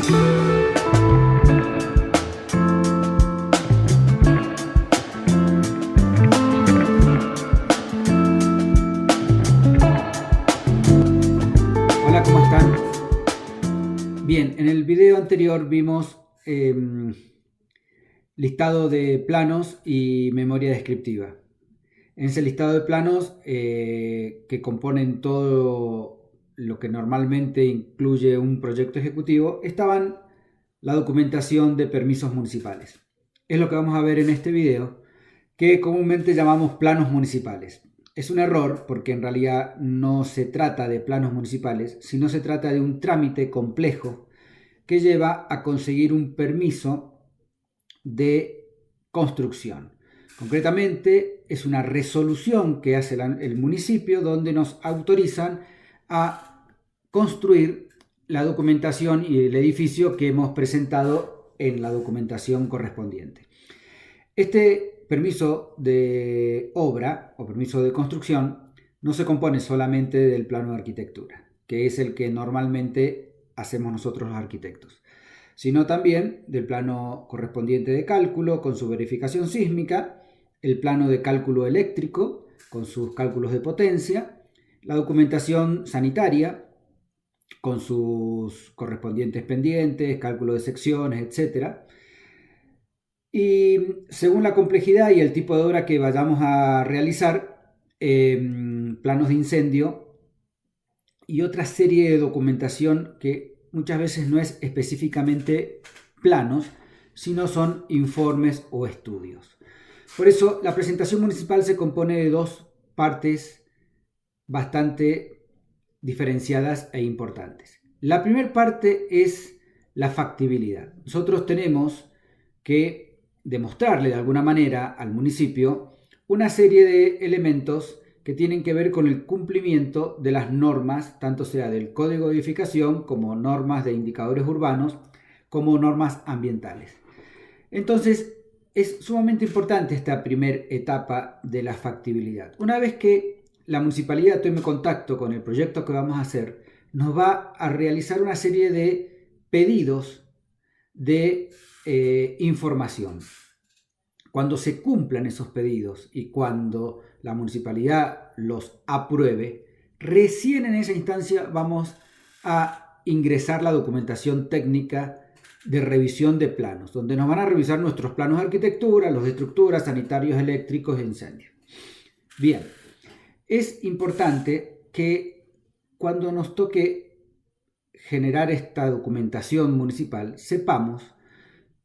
Hola, ¿cómo están? Bien, en el video anterior vimos listado de planos y memoria descriptiva. En ese listado de planos que componen todo lo que normalmente incluye un proyecto ejecutivo, estaban la documentación de permisos municipales. Es lo que vamos a ver en este video, que comúnmente llamamos planos municipales. Es un error porque en realidad no se trata de planos municipales, sino se trata de un trámite complejo que lleva a conseguir un permiso de construcción. Concretamente, es una resolución que hace el municipio donde nos autorizan a construir la documentación y el edificio que hemos presentado en la documentación correspondiente. Este permiso de obra o permiso de construcción no se compone solamente del plano de arquitectura, que es el que normalmente hacemos nosotros los arquitectos, sino también del plano correspondiente de cálculo con su verificación sísmica, el plano de cálculo eléctrico con sus cálculos de potencia, la documentación sanitaria con sus correspondientes pendientes, cálculo de secciones, etc. Y según la complejidad y el tipo de obra que vayamos a realizar, planos de incendio y otra serie de documentación que muchas veces no es específicamente planos, sino son informes o estudios. Por eso la presentación municipal se compone de dos partes bastante diferenciadas e importantes. La primera parte es la factibilidad. Nosotros tenemos que demostrarle de alguna manera al municipio una serie de elementos que tienen que ver con el cumplimiento de las normas, tanto sea del Código de Edificación como normas de indicadores urbanos, como normas ambientales. Entonces, es sumamente importante esta primera etapa de la factibilidad. Una vez que la municipalidad tome contacto con el proyecto que vamos a hacer, nos va a realizar una serie de pedidos de información. Cuando se cumplan esos pedidos y cuando la municipalidad los apruebe, recién en esa instancia vamos a ingresar la documentación técnica de revisión de planos, donde nos van a revisar nuestros planos de arquitectura, los de estructura, sanitarios, eléctricos e incendios. Bien, es importante que cuando nos toque generar esta documentación municipal, sepamos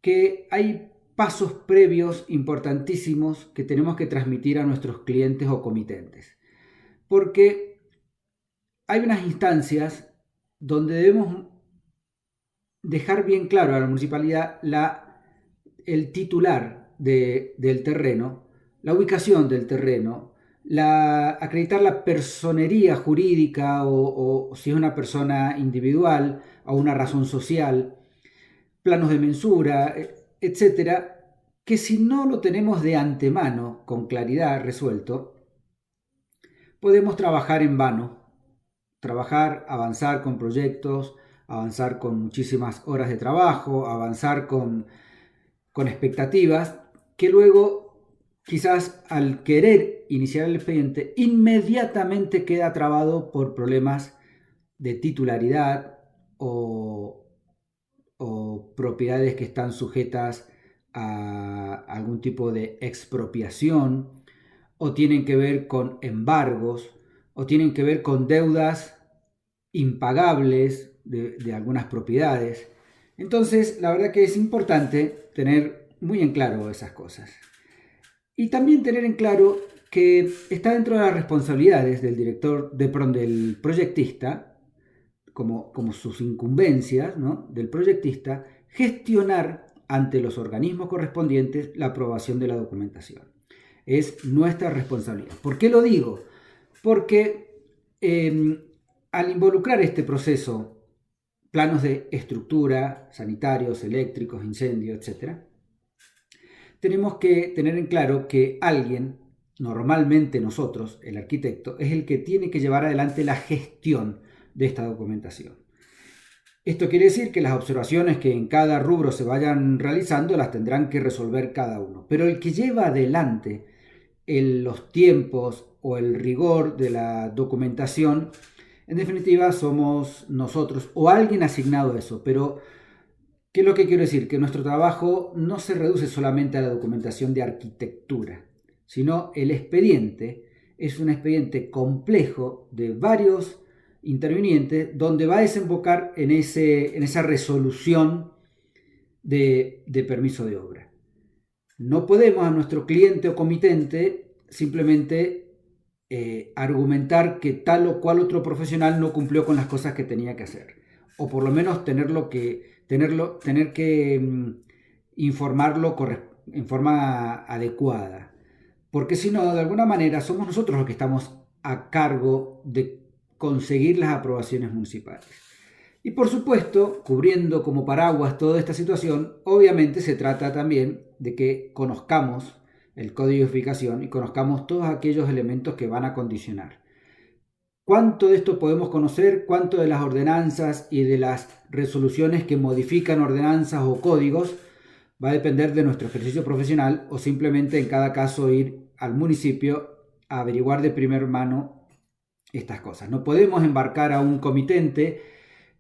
que hay pasos previos importantísimos que tenemos que transmitir a nuestros clientes o comitentes. Porque hay unas instancias donde debemos dejar bien claro a la municipalidad el titular del terreno, la ubicación del terreno, acreditar la personería jurídica o si es una persona individual o una razón social, planos de mensura, etcétera, que si no lo tenemos de antemano con claridad resuelto, podemos trabajar en vano, avanzar con proyectos, avanzar con muchísimas horas de trabajo, avanzar con expectativas, que luego quizás al querer iniciar el expediente inmediatamente queda trabado por problemas de titularidad o propiedades que están sujetas a algún tipo de expropiación, o tienen que ver con embargos, o tienen que ver con deudas impagables de algunas propiedades. Entonces, la verdad que es importante tener muy en claro esas cosas. Y también tener en claro que está dentro de las responsabilidades del director, del proyectista, como sus incumbencias, ¿no?, del proyectista, gestionar ante los organismos correspondientes la aprobación de la documentación. Es nuestra responsabilidad. ¿Por qué lo digo? Porque al involucrar este proceso, planos de estructura, sanitarios, eléctricos, incendios, etc., tenemos que tener en claro que alguien, normalmente nosotros, el arquitecto, es el que tiene que llevar adelante la gestión de esta documentación. Esto quiere decir que las observaciones que en cada rubro se vayan realizando las tendrán que resolver cada uno. Pero el que lleva adelante los tiempos o el rigor de la documentación, en definitiva somos nosotros o alguien asignado a eso. Pero, ¿qué es lo que quiero decir? Que nuestro trabajo no se reduce solamente a la documentación de arquitectura, sino el expediente es un expediente complejo de varios intervinientes donde va a desembocar en esa resolución de permiso de obra. No podemos a nuestro cliente o comitente simplemente argumentar que tal o cual otro profesional no cumplió con las cosas que tenía que hacer. O por lo menos tener que informarlo en forma adecuada. Porque si no, de alguna manera somos nosotros los que estamos a cargo de conseguir las aprobaciones municipales. Y por supuesto, cubriendo como paraguas toda esta situación, obviamente se trata también de que conozcamos el código de edificación y conozcamos todos aquellos elementos que van a condicionar. ¿Cuánto de esto podemos conocer? ¿Cuánto de las ordenanzas y de las resoluciones que modifican ordenanzas o códigos va a depender de nuestro ejercicio profesional o simplemente en cada caso ir al municipio a averiguar de primera mano estas cosas? No podemos embarcar a un comitente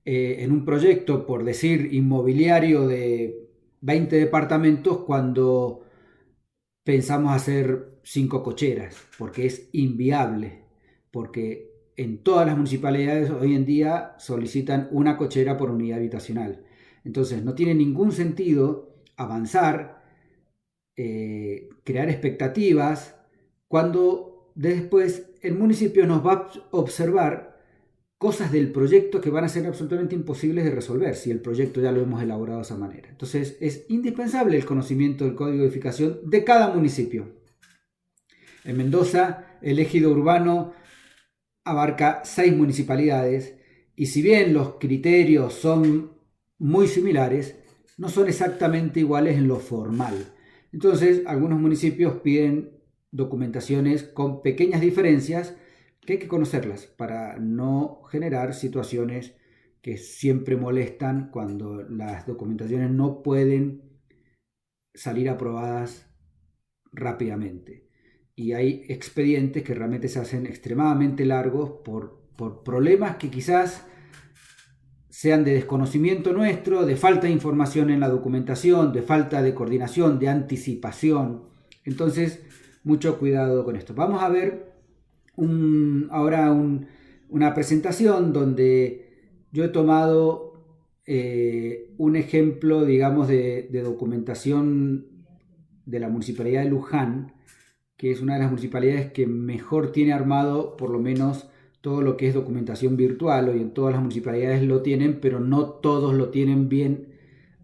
en un proyecto, por decir, inmobiliario de 20 departamentos cuando pensamos hacer 5 cocheras, porque es inviable, porque en todas las municipalidades hoy en día solicitan una cochera por unidad habitacional. Entonces no tiene ningún sentido avanzar, crear expectativas, cuando después el municipio nos va a observar cosas del proyecto que van a ser absolutamente imposibles de resolver si el proyecto ya lo hemos elaborado de esa manera. Entonces es indispensable el conocimiento del código de edificación de cada municipio. En Mendoza, el ejido urbano abarca 6 municipalidades y si bien los criterios son muy similares, no son exactamente iguales en lo formal. Entonces, algunos municipios piden documentaciones con pequeñas diferencias que hay que conocerlas para no generar situaciones que siempre molestan cuando las documentaciones no pueden salir aprobadas rápidamente. Y hay expedientes que realmente se hacen extremadamente largos por problemas que quizás sean de desconocimiento nuestro, de falta de información en la documentación, de falta de coordinación, de anticipación. Entonces, mucho cuidado con esto. Vamos a ver ahora una presentación donde yo he tomado un ejemplo, digamos, de documentación de la Municipalidad de Luján, que es una de las municipalidades que mejor tiene armado por lo menos todo lo que es documentación virtual. Hoy en todas las municipalidades lo tienen, pero no todos lo tienen bien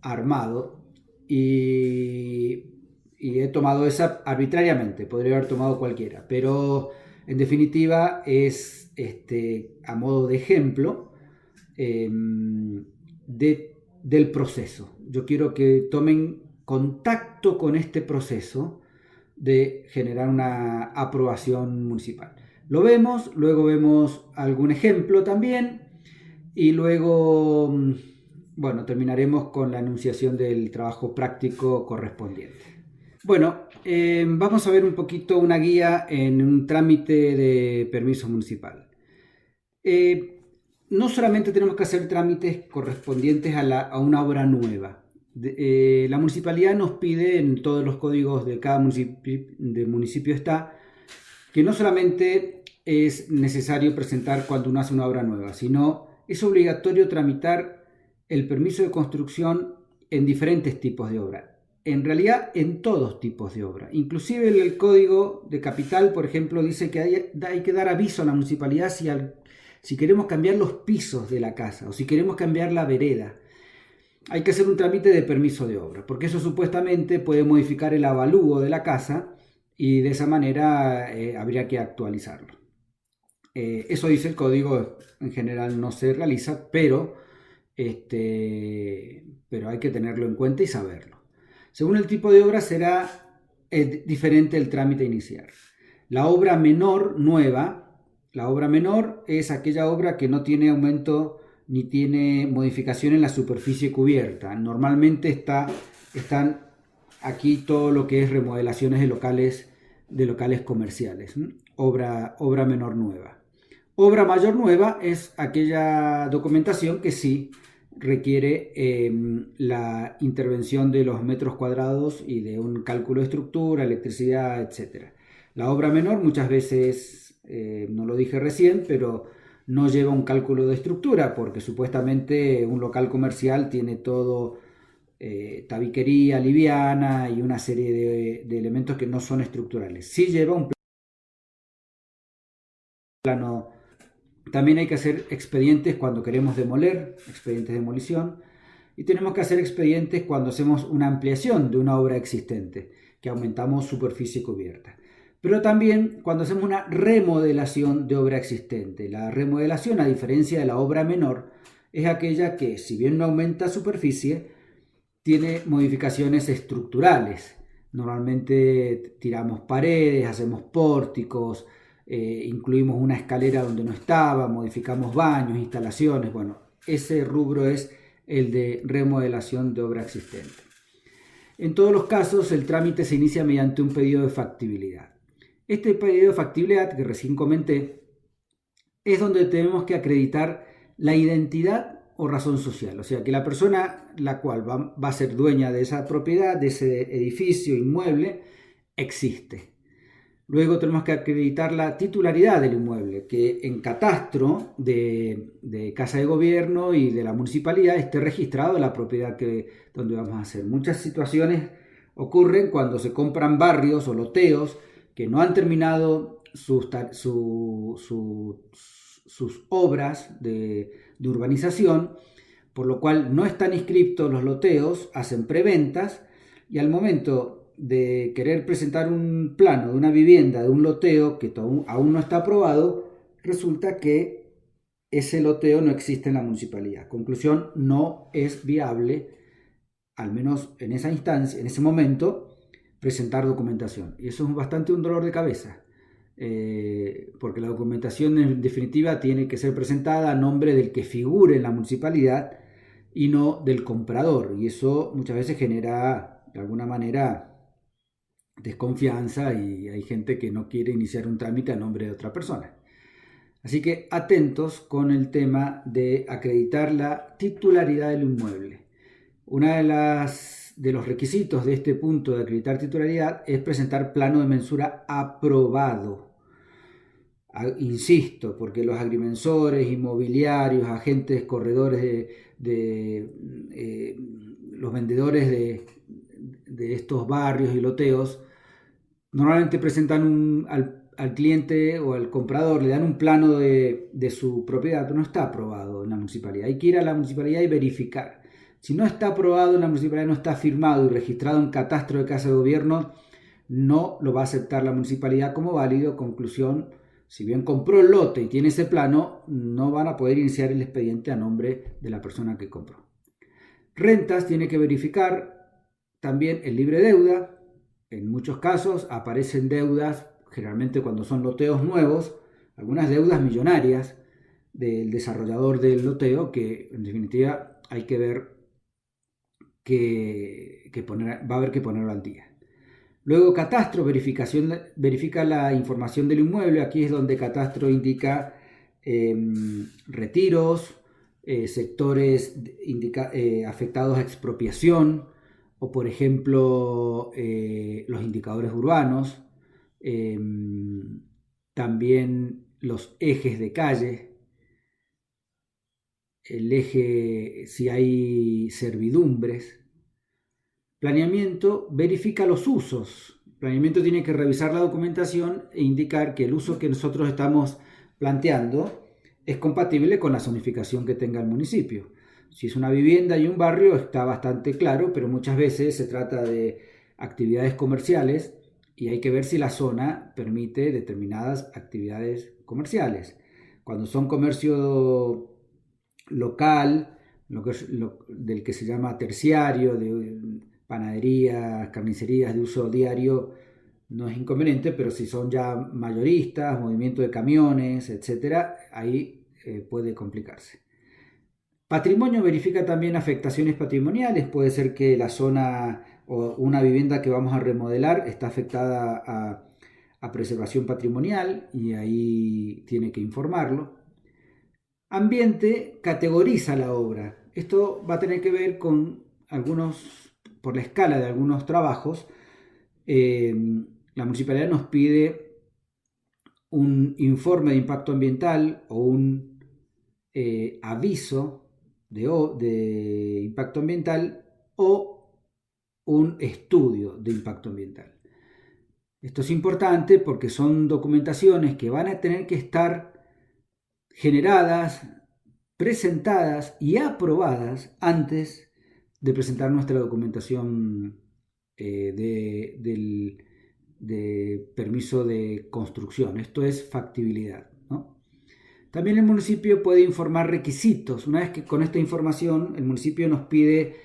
armado. Y he tomado esa arbitrariamente, podría haber tomado cualquiera, pero en definitiva es a modo de ejemplo del proceso. Yo quiero que tomen contacto con este proceso de generar una aprobación municipal. Lo vemos, luego vemos algún ejemplo también y luego, bueno, terminaremos con la enunciación del trabajo práctico correspondiente. Bueno, vamos a ver un poquito una guía en un trámite de permiso municipal. No solamente tenemos que hacer trámites correspondientes a una obra nueva. La municipalidad nos pide en todos los códigos de cada municipio está que no solamente es necesario presentar cuando uno hace una obra nueva, sino es obligatorio tramitar el permiso de construcción en diferentes tipos de obra. En realidad, en todos tipos de obra. Inclusive el código de capital, por ejemplo, dice que hay que dar aviso a la municipalidad si queremos cambiar los pisos de la casa o si queremos cambiar la vereda. Hay que hacer un trámite de permiso de obra, porque eso supuestamente puede modificar el avalúo de la casa y de esa manera habría que actualizarlo. Eso dice el código, en general no se realiza, pero hay que tenerlo en cuenta y saberlo. Según el tipo de obra será diferente el trámite inicial. La obra menor nueva, la obra menor es aquella obra que no tiene aumento ni tiene modificación en la superficie cubierta. Normalmente están aquí todo lo que es remodelaciones de locales comerciales. Obra menor nueva. Obra mayor nueva es aquella documentación que sí requiere la intervención de los metros cuadrados y de un cálculo de estructura, electricidad, etc. La obra menor muchas veces, no lo dije recién, pero no lleva un cálculo de estructura porque supuestamente un local comercial tiene todo tabiquería liviana y una serie de elementos que no son estructurales. Sí lleva un plano. También hay que hacer expedientes cuando queremos demoler, expedientes de demolición, y tenemos que hacer expedientes cuando hacemos una ampliación de una obra existente, que aumentamos superficie cubierta. Pero también cuando hacemos una remodelación de obra existente. La remodelación, a diferencia de la obra menor, es aquella que, si bien no aumenta superficie, tiene modificaciones estructurales. Normalmente tiramos paredes, hacemos pórticos, incluimos una escalera donde no estaba, modificamos baños, instalaciones. Bueno, ese rubro es el de remodelación de obra existente. En todos los casos, el trámite se inicia mediante un pedido de factibilidad. Este pedido de factibilidad que recién comenté es donde tenemos que acreditar la identidad o razón social, o sea que la persona la cual va a ser dueña de esa propiedad, de ese edificio, inmueble, existe. Luego tenemos que acreditar la titularidad del inmueble, que en catastro de Casa de Gobierno y de la municipalidad esté registrado la propiedad donde vamos a hacer. Muchas situaciones ocurren cuando se compran barrios o loteos que no han terminado sus obras de urbanización, por lo cual no están inscriptos los loteos, hacen preventas y al momento de querer presentar un plano de una vivienda, de un loteo que aún no está aprobado, resulta que ese loteo no existe en la municipalidad. Conclusión, no es viable, al menos en esa instancia, en ese momento, presentar documentación. Y eso es bastante un dolor de cabeza. Porque la documentación en definitiva tiene que ser presentada a nombre del que figure en la municipalidad y no del comprador, y eso muchas veces genera de alguna manera desconfianza y hay gente que no quiere iniciar un trámite a nombre de otra persona. Así que atentos con el tema de acreditar la titularidad del inmueble. Una de los requisitos de este punto de acreditar titularidad es presentar plano de mensura aprobado. Insisto, porque los agrimensores, inmobiliarios, agentes, corredores los vendedores de estos barrios y loteos, normalmente presentan al cliente o al comprador, le dan un plano de su propiedad, pero no está aprobado en la municipalidad. Hay que ir a la municipalidad y verificar. Si no está aprobado en la municipalidad, no está firmado y registrado en catastro de Casa de Gobierno, no lo va a aceptar la municipalidad como válido. Conclusión, si bien compró el lote y tiene ese plano, no van a poder iniciar el expediente a nombre de la persona que compró. Rentas tiene que verificar también el libre deuda. En muchos casos aparecen deudas, generalmente cuando son loteos nuevos, algunas deudas millonarias del desarrollador del loteo que en definitiva hay que ver va a haber que ponerlo al día. Luego Catastro verifica la información del inmueble. Aquí es donde Catastro indica retiros, sectores afectados a expropiación o por ejemplo los indicadores urbanos, también los ejes de calle, el eje si hay servidumbres. Planeamiento verifica los usos. Planeamiento tiene que revisar la documentación e indicar que el uso que nosotros estamos planteando es compatible con la zonificación que tenga el municipio. Si es una vivienda y un barrio está bastante claro, pero muchas veces se trata de actividades comerciales y hay que ver si la zona permite determinadas actividades comerciales. Cuando son comercio local, del que se llama terciario, de panaderías, carnicerías de uso diario, no es inconveniente, pero si son ya mayoristas, movimiento de camiones, etcétera, ahí puede complicarse. Patrimonio verifica también afectaciones patrimoniales. Puede ser que la zona o una vivienda que vamos a remodelar está afectada a preservación patrimonial y ahí tiene que informarlo. Ambiente categoriza la obra. Esto va a tener que ver con por la escala de algunos trabajos. La municipalidad nos pide un informe de impacto ambiental o un aviso de impacto ambiental o un estudio de impacto ambiental. Esto es importante porque son documentaciones que van a tener que estar generadas, presentadas y aprobadas antes de presentar nuestra documentación de permiso de construcción. Esto es factibilidad, ¿no? También el municipio puede informar requisitos. Una vez que con esta información el municipio nos pide,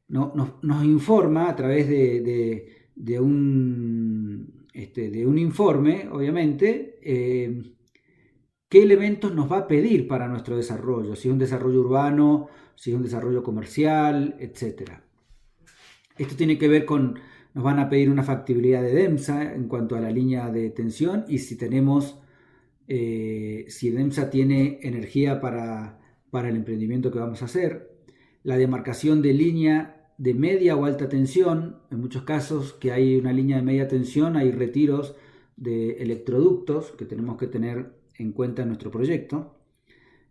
nos informa a través de un informe, obviamente, qué elementos nos va a pedir para nuestro desarrollo, si es un desarrollo urbano, si es un desarrollo comercial, etc. Esto tiene que ver con, nos van a pedir una factibilidad de DEMSA en cuanto a la línea de tensión y si tenemos, si DEMSA tiene energía para el emprendimiento que vamos a hacer, la demarcación de línea de media o alta tensión, en muchos casos que hay una línea de media tensión, hay retiros de electroductos que tenemos que tener en cuenta en nuestro proyecto,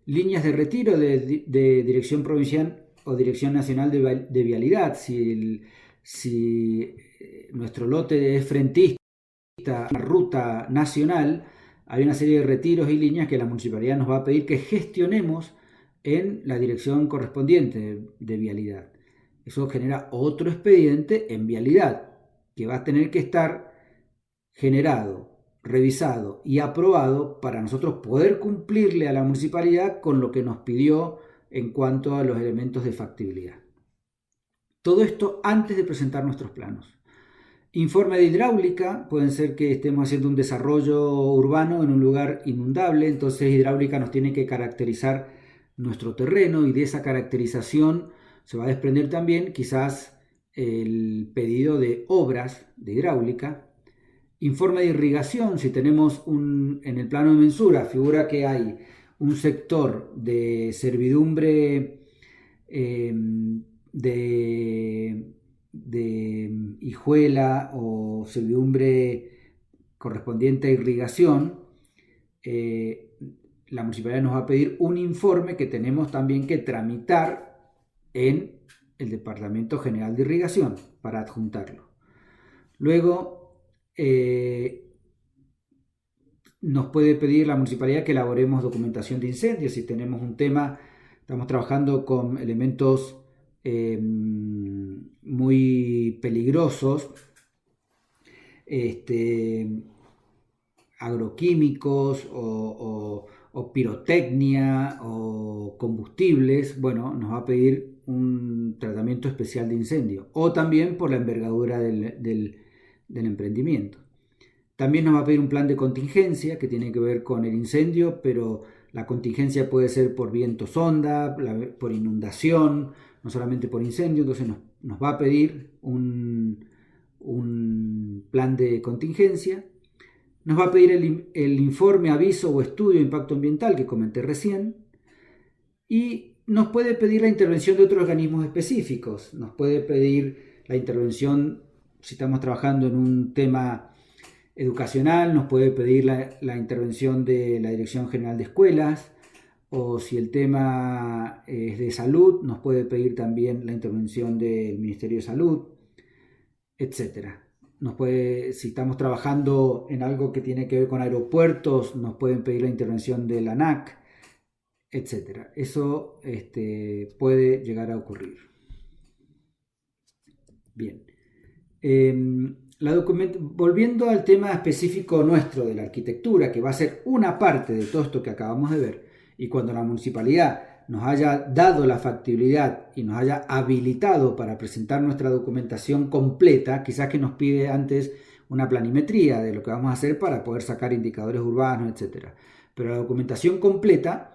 líneas de retiro de dirección provincial o dirección nacional de vialidad, si nuestro lote es frentista a una ruta nacional, hay una serie de retiros y líneas que la municipalidad nos va a pedir que gestionemos en la dirección correspondiente de vialidad. Eso genera otro expediente en vialidad que va a tener que estar generado, revisado y aprobado para nosotros poder cumplirle a la municipalidad con lo que nos pidió en cuanto a los elementos de factibilidad. Todo esto antes de presentar nuestros planos. Informe de hidráulica, pueden ser que estemos haciendo un desarrollo urbano en un lugar inundable, entonces hidráulica nos tiene que caracterizar nuestro terreno y de esa caracterización se va a desprender también quizás el pedido de obras de hidráulica. Informe de irrigación, si tenemos en el plano de mensura, figura que hay un sector de servidumbre de hijuela o servidumbre correspondiente a irrigación, la municipalidad nos va a pedir un informe que tenemos también que tramitar en el Departamento General de Irrigación para adjuntarlo. Luego, nos puede pedir la municipalidad que elaboremos documentación de incendios. Si tenemos un tema, estamos trabajando con elementos muy peligrosos, agroquímicos o pirotecnia o combustibles, bueno, nos va a pedir un tratamiento especial de incendio o también por la envergadura del emprendimiento. También nos va a pedir un plan de contingencia que tiene que ver con el incendio, pero la contingencia puede ser por viento sonda, por inundación, no solamente por incendio, entonces nos va a pedir un plan de contingencia. Nos va a pedir el informe, aviso o estudio de impacto ambiental que comenté recién y nos puede pedir la intervención de otros organismos específicos. Nos puede pedir la intervención, si estamos trabajando en un tema educacional, nos puede pedir la intervención de la Dirección General de Escuelas, o si el tema es de salud, nos puede pedir también la intervención del Ministerio de Salud, etc. Si estamos trabajando en algo que tiene que ver con aeropuertos, nos pueden pedir la intervención de la ANAC, etc. Eso puede llegar a ocurrir. Bien. Volviendo al tema específico nuestro de la arquitectura, que va a ser una parte de todo esto que acabamos de ver, y cuando la municipalidad nos haya dado la factibilidad y nos haya habilitado para presentar nuestra documentación completa, quizás que nos pide antes una planimetría de lo que vamos a hacer para poder sacar indicadores urbanos, etc. Pero la documentación completa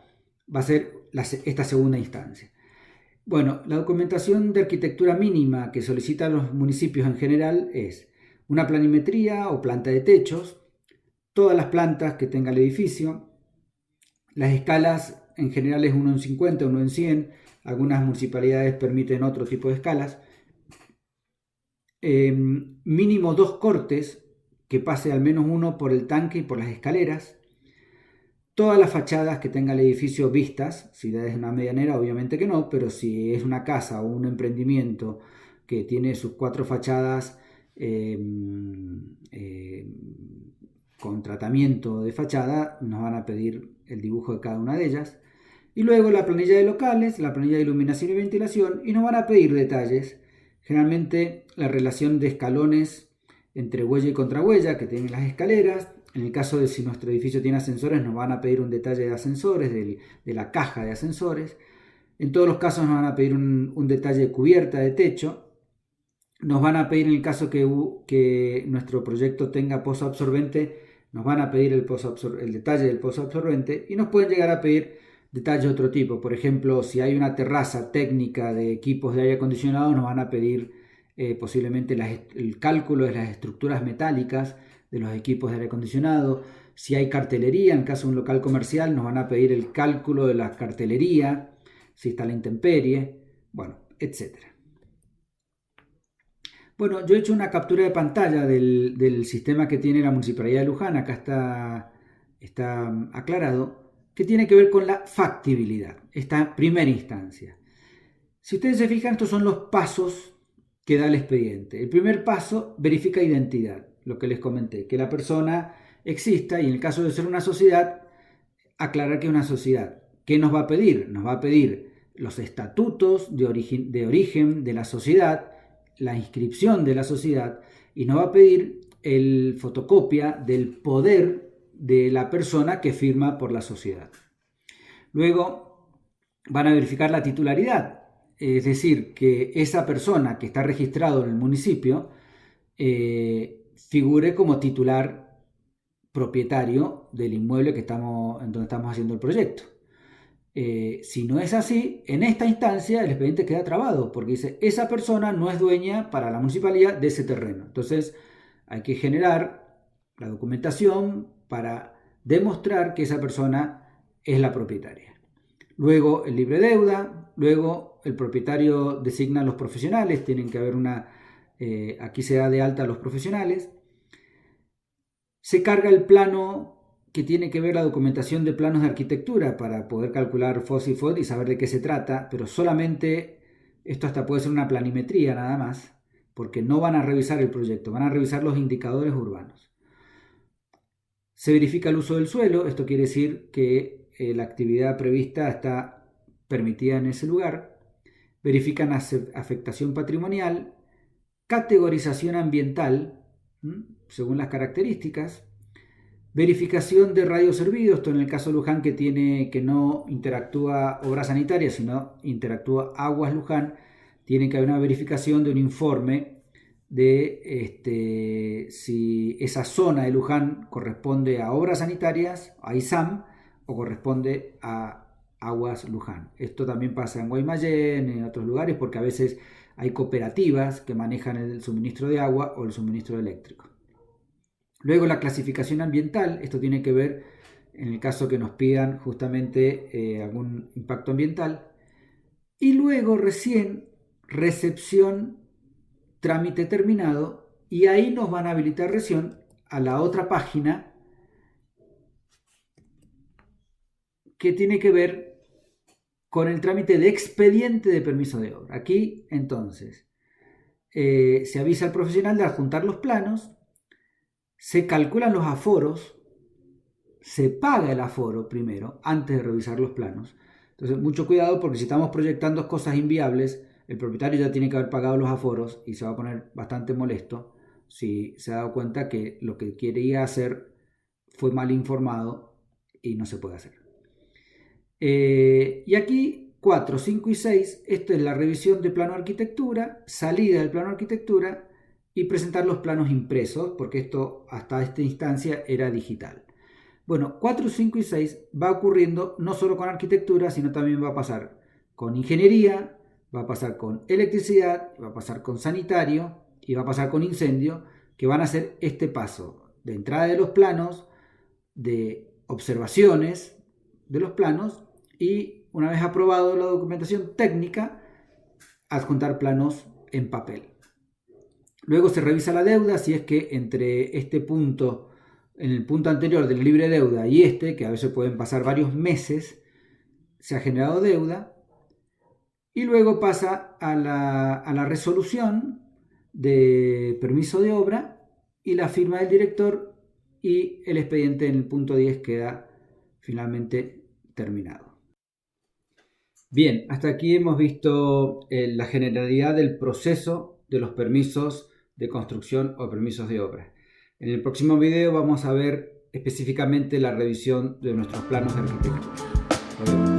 va a ser esta segunda instancia. Bueno, la documentación de arquitectura mínima que solicitan los municipios en general es una planimetría o planta de techos, todas las plantas que tenga el edificio, las escalas en general es 1 en 50, 1 en 100, algunas municipalidades permiten otro tipo de escalas, mínimo 2 cortes, que pase al menos uno por el tanque y por las escaleras, todas las fachadas que tenga el edificio vistas, si es una medianera obviamente que no, pero si es una casa o un emprendimiento que tiene sus 4 fachadas eh, eh, con tratamiento de fachada, nos van a pedir el dibujo de cada una de ellas. Y luego la planilla de locales, la planilla de iluminación y ventilación, y nos van a pedir detalles. Generalmente la relación de escalones entre huella y contrahuella que tienen las escaleras. En el caso de si nuestro edificio tiene ascensores, nos van a pedir un detalle de ascensores, de la caja de ascensores. En todos los casos nos van a pedir un detalle de cubierta de techo. Nos van a pedir en el caso que nuestro proyecto tenga pozo absorbente, nos van a pedir el detalle del pozo absorbente y nos pueden llegar a pedir detalles de otro tipo. Por ejemplo, si hay una terraza técnica de equipos de aire acondicionado, nos van a pedir posiblemente el cálculo de las estructuras metálicas de los equipos de aire acondicionado. Si hay cartelería, en el caso de un local comercial, nos van a pedir el cálculo de la cartelería, si está la intemperie, bueno, etcétera. Bueno, yo he hecho una captura de pantalla del sistema que tiene la Municipalidad de Luján, acá está aclarado, que tiene que ver con la factibilidad, esta primera instancia. Si ustedes se fijan, estos son los pasos que da el expediente. El primer paso verifica identidad, lo que les comenté, que la persona exista y en el caso de ser una sociedad, aclarar que es una sociedad. ¿Qué nos va a pedir? Nos va a pedir los estatutos de origen de la sociedad, la inscripción de la sociedad y nos va a pedir el fotocopia del poder de la persona que firma por la sociedad. Luego van a verificar la titularidad, es decir, que esa persona que está registrado en el municipio figure como titular propietario del inmueble en donde estamos haciendo el proyecto. Si no es así, en esta instancia el expediente queda trabado porque dice esa persona no es dueña para la municipalidad de ese terreno. Entonces hay que generar la documentación para demostrar que esa persona es la propietaria. Luego el libre deuda, luego el propietario designa a los profesionales, tienen que haber aquí se da de alta a los profesionales. Se carga el plano que tiene que ver la documentación de planos de arquitectura para poder calcular FOS y FOD y saber de qué se trata, pero solamente esto hasta puede ser una planimetría nada más, porque no van a revisar el proyecto, van a revisar los indicadores urbanos. Se verifica el uso del suelo, esto quiere decir que la actividad prevista está permitida en ese lugar. Verifican afectación patrimonial, categorización ambiental, según las características. Verificación de radio servido, esto en el caso de Luján que no interactúa obra sanitaria, sino interactúa Aguas Luján, tiene que haber una verificación de un informe de si esa zona de Luján corresponde a obras sanitarias, a ISAM, o corresponde a Aguas Luján. Esto también pasa en Guaymallén, en otros lugares, porque a veces hay cooperativas que manejan el suministro de agua o el suministro eléctrico. Luego la clasificación ambiental, esto tiene que ver en el caso que nos pidan justamente algún impacto ambiental. Y luego recién recepción, trámite terminado, y ahí nos van a habilitar recién a la otra página que tiene que ver con el trámite de expediente de permiso de obra. Aquí entonces se avisa al profesional de adjuntar los planos, se calculan los aforos, se paga el aforo primero, antes de revisar los planos. Entonces, mucho cuidado porque si estamos proyectando cosas inviables, el propietario ya tiene que haber pagado los aforos y se va a poner bastante molesto si se ha dado cuenta que lo que quería hacer fue mal informado y no se puede hacer. Y aquí 4, 5 y 6, esto es la revisión de plano de arquitectura, salida del plano de arquitectura y presentar los planos impresos, porque esto hasta esta instancia era digital. Bueno, 4, 5 y 6 va ocurriendo no solo con arquitectura, sino también va a pasar con ingeniería, va a pasar con electricidad, va a pasar con sanitario y va a pasar con incendio, que van a hacer este paso de entrada de los planos, de observaciones de los planos y una vez aprobado la documentación técnica, adjuntar planos en papel. Luego se revisa la deuda, si es que entre este punto, en el punto anterior del libre deuda y este, que a veces pueden pasar varios meses, se ha generado deuda. Y luego pasa a la resolución de permiso de obra y la firma del director, y el expediente en el punto 10 queda finalmente terminado. Bien, hasta aquí hemos visto la generalidad del proceso de los permisos de construcción o permisos de obra. En el próximo video vamos a ver específicamente la revisión de nuestros planos de arquitectura. Nos vemos.